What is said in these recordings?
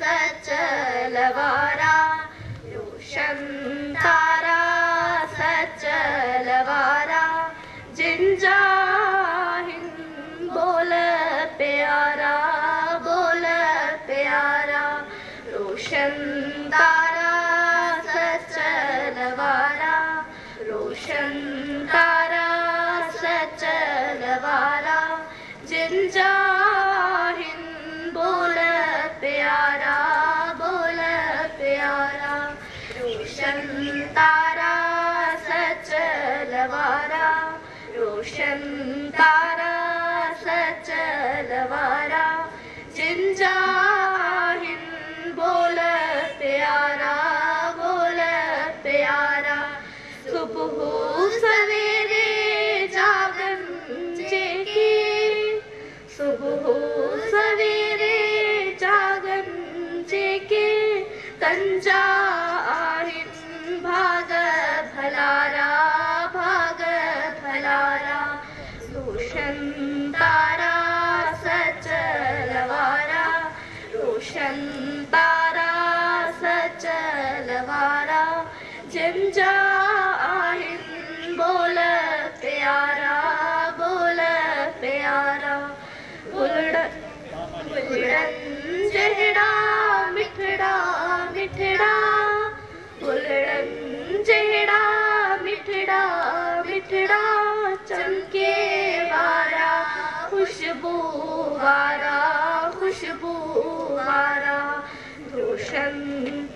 सचलवारा रोशन तारा सचलवारा Jinja बोल प्यारा रोशन तारा सचलवारा रोशन तारा सचलवारा Jinja बोल प्यारा रोशन तारा सचलवारा रोशन तारा सचलवारा जिंजा बोल प्यारा सुबह सवेरे जागन जेके सुबह सवेरे जागन जेके कंजा भाग भलारा रोशन तारा सचलवारा रोशन तारा सचलवारा जिंजा बोल प्यारा बुलड़न जहड़ा मिठड़ा बुलड़न जहड़ा मिठड़ा चमके वारा खुशबू वारा रोशन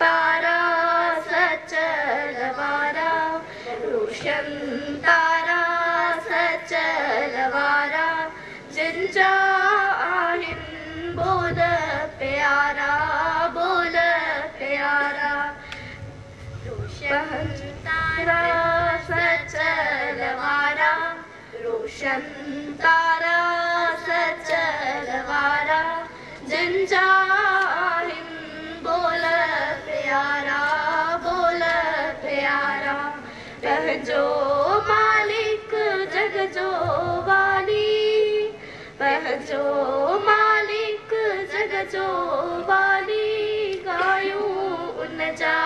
तारा सचलवारा रोशन तारा सचलवारा जिंजा बोल प्यारा रोशन तारा सचलवारा रोशन तारा सचलवारा जिंजा बोल प्यारा पहजो मालिक जग जो वाली पहजो मालिक जग जो वाली गायूं उन जा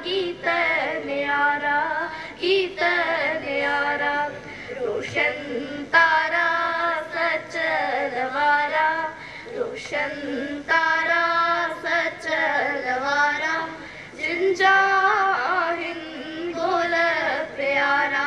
गीत न्यारा रोशन तारा सचलवारा रोशन तारा सचलवारा जिंजा बोल प्यारा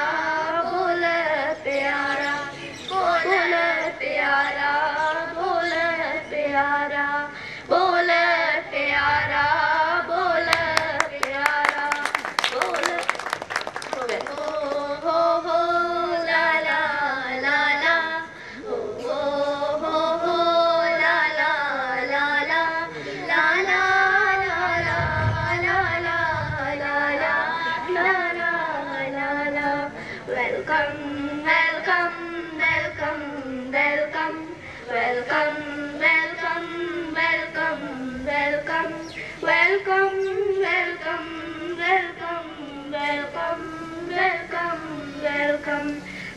welcome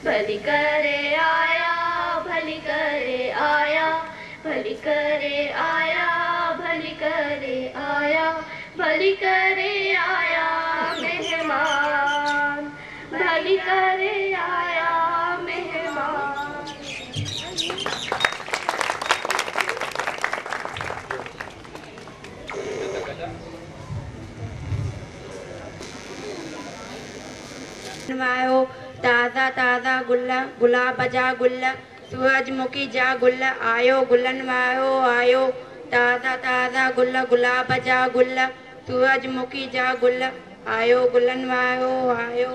भली करे आया भली करे आया भली करे आया भली करे आया भली करे आया मेहमान भली करे आया मेहमान आयो ताज़ा ताज़ा गुलाब जा गुल सूरजमुखी जा गुल आयो गुलन आयो ताज़ा ताज़ा गुलाब जा गुल सूरजमुखी जा गुल आयो गुलन आयो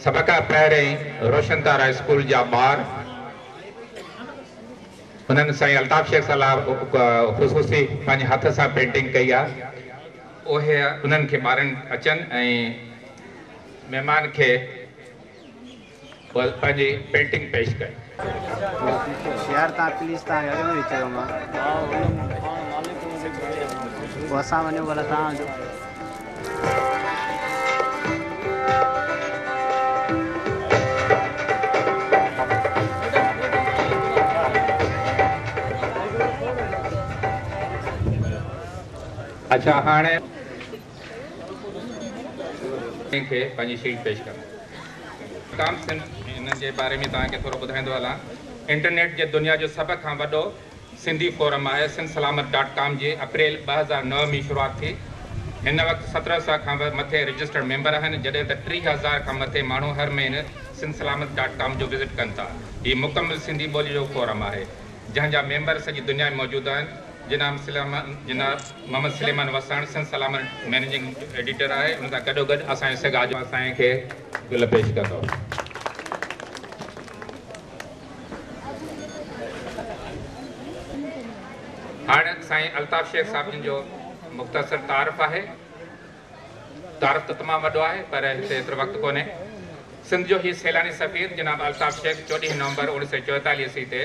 सबका पहिरें रोशन तारा स्कूल जा ॿार उन्हनि साईं अल्ताफ़ शेख सलाह ख़ुशूसी पंहिंजे हथ सां पेंटिंग कई आहे उहे उन्हनि खे ॿारनि अचनि ऐं महिमान खे पंहिंजी पेंटिंग पेश कनि। यार तव्हां प्लीज़ तव्हां अॻिमें बि चयो मां पोइ असां वञूं भला तव्हांजो अच्छा हाणे खे पंहिंजी शीट पेश कनि। काम सिंध इन जे बारे में तव्हांखे थोरो ॿुधाईंदो हलां। इंटरनेट जे दुनिया जो सभ खां वॾो सिंधी फोरम आहे sindsalamat.com जी अप्रैल 2009 में शुरूआत थी। हिन वक़्तु 1700 खां मथे रजिस्टर्ड मेंबर आहिनि जॾहिं त 30,000 खां मथे माण्हू हर महीने sindsalamat.com जो विज़िट कनि था। हीउ मुकमिल सिंधी ॿोली जो फोरम आहे जंहिंजा मेंबर सॼी दुनिया में मौजूदु आहिनि। जनाब मोहम्मद सलेमान वसाण सिंदसलामत मैनेजिंग एडिटर आहे उन सां गॾोगॾु असांजे सगाज असांखे गुल पेश कंदो। हाणे साईं अल्ताफ़ शेख साहिबनि जो मुख़्तसर तारीफ़ आहे। तारीफ़ त तमामु वॾो आहे पर हिते एतिरो वक़्तु कोन्हे। सिंध जो ही सैलानी सफ़ीर जनाब अल्ताफ़ शेख 14 नवंबर 1944 ईस्वी ते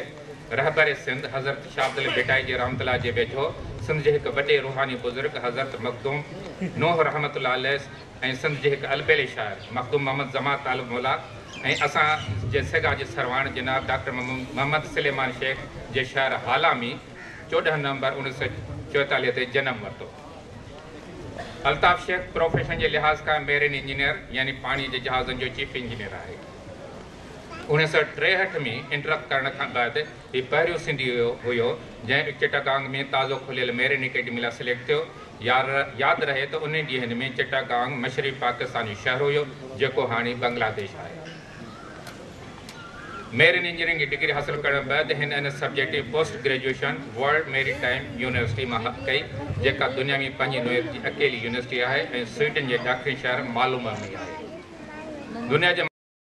रहबर सिंध हज़रत शाह अब्दुल बेटाई जी रहमतुल्लाह जे वेझो सिंध जे हिकु वॾे रूहानी बुज़ुर्ग हज़रत मखदूम नूह रहमतुल्लाह अलैह ऐं सिंध जे हिकु अलबेले शाइर मखदूम मोहम्मद जमा तालुब मौला ऐं असांजे सेगा जे सरवाण जनाब डॉक्टर मोहम्मद सलेमान शेख जे शहर हाला में 14 नवंबर 1944 ते जनम वरितो। अल्ताफ़ शेख प्रोफेशन जे लिहाज़ खां मेरीन इंजीनियर यानी पाणी जे जहाज़नि जो चीफ इंजीनियर आहे। 1963 में इंटरप्ट करण खां बाद हीउ पहिरियों सिंधी हुयो जंहिं चिटागांग में ताज़ो खुलियल मेरीन अकेडमी लाइ सिलेक्ट थियो। यादि रहे त उन ॾींहंनि में चिटागांग मशरक़ी पाकिस्तानी शहर हुयो जेको हाणे बांग्लादेश आहे। मेरीन इंजीनियरिंग जी डिग्री हासिल करण बैदि हिन इन सब्जेक्ट जी post graduation world maritime university मां कई जेका दुनिया में पंहिंजी नोएब जी अकेली यूनिवर्सिटी आहे ऐं स्वीडन जे ॾखिणी शहर मालूमा में आहे। दुनिया जे